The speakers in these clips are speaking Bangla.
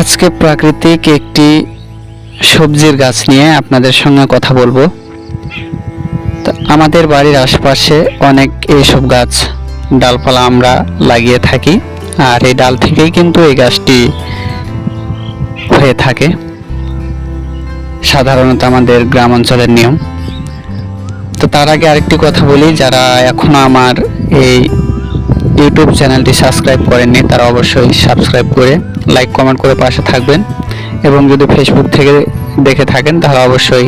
আজকে প্রাকৃতিক একটি সবজির গাছ নিয়ে আপনাদের সঙ্গে কথা বলবো। তো আমাদের বাড়ির আশেপাশে অনেক এইসব গাছ ডালপালা আমরা লাগিয়ে থাকি, আর এই ডাল থেকেই কিন্তু এই গাছটি হয়ে থাকে। সাধারণত আমাদের গ্রাম অঞ্চলের নিয়ম। তো তার আগে আরেকটি কথা বলি, যারা এখনো আমার এই ইউটিউব চ্যানেলটি সাবস্ক্রাইব করেননি তারা অবশ্যই সাবস্ক্রাইব করে লাইক কমেন্ট করে পাশে থাকবেন, এবং যদি ফেসবুক থেকে দেখে থাকেন তাহলে অবশ্যই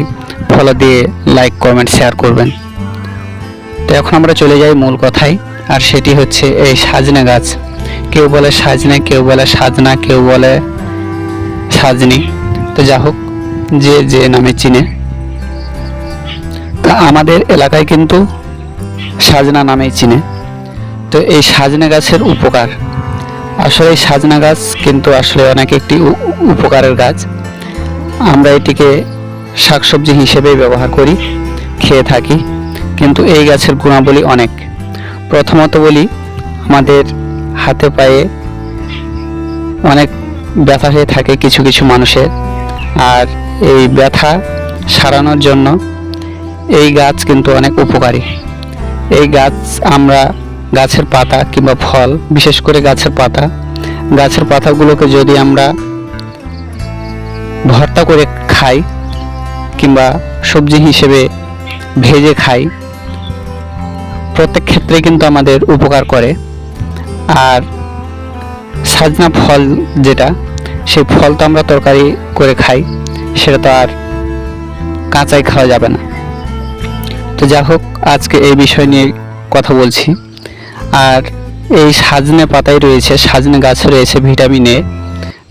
ফলো দিয়ে লাইক কমেন্ট শেয়ার করবেন। তো এখন আমরা চলে যাই মূল কথায়, আর সেটি হচ্ছে এই সাজনে গাছ। কেউ বলে সাজনে, কেউ বলে সাজনা, কেউ বলে সাজনি, তো যা হোক যে যে নামে চিনে। তা আমাদের এলাকায় কিন্তু সাজনা নামেই চিনে। তো এই সাজনা গাছের উপকার, আসলে এই সাজনা গাছ কিন্তু আসলে অনেক একটি উপকারের গাছ। আমরা এটিকে শাকসবজি হিসেবেই ব্যবহার করি, খেয়ে থাকি, কিন্তু এই গাছের গুণাবলী অনেক। প্রথমত বলি, আমাদের হাতে পায়ে অনেক ব্যথা হয়ে থাকে কিছু কিছু মানুষের, আর এই ব্যথা সারানোর জন্য এই গাছ কিন্তু অনেক উপকারী। এই গাছ আমরা গাছের পাতা কিংবা ফল, বিশেষ করে গাছের পাতাগুলোকে যদি আমরা ভর্তা করে খাই কিংবা সবজি হিসেবে ভেজে খাই, প্রত্যেক ক্ষেত্রে কিন্তু আমাদের উপকার করে। আর সাজনা ফল যেটা, সেই ফল তো আমরা তরকারি করে খাই, সেটা তো আর কাঁচাই খাওয়া যাবে না। তো যা হোক, আজকে এই বিষয় নিয়ে কথা বলছি। আর এই সাজনে পাতায় রয়েছে, সাজনে গাছে রয়েছে ভিটামিন এ।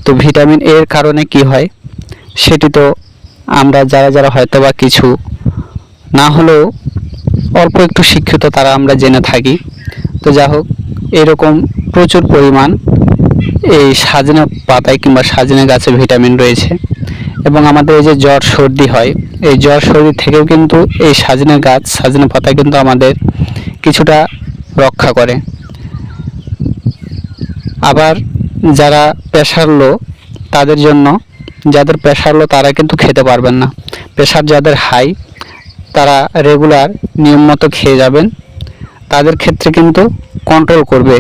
তো ভিটামিন এর কারণে কি হয় সেটি তো আমরা যারা হয়তো বা কিছু না হলেও অল্প একটু শিক্ষিত তারা আমরা জেনে থাকি। তো যা হোক, এরকম প্রচুর পরিমাণ এই সাজনে পাতায় কিংবা সাজনে গাছে ভিটামিন রয়েছে। এবং আমাদের এই যে জ্বর সর্দি হয়, এই জ্বর সর্দি থেকেও কিন্তু এই সাজনে গাছ, সাজনে পাতা কিন্তু আমাদের কিছুটা রক্ষা করে। আবার যারা প্রেশার লো তাদের জন্য, যাদের প্রেশার লো তারা কিন্তু খেতে পারবেন না। প্রেশার যাদের হাই তারা রেগুলার নিয়ম মতো খেয়ে যাবেন, তাদের ক্ষেত্রে কিন্তু কন্ট্রোল করবে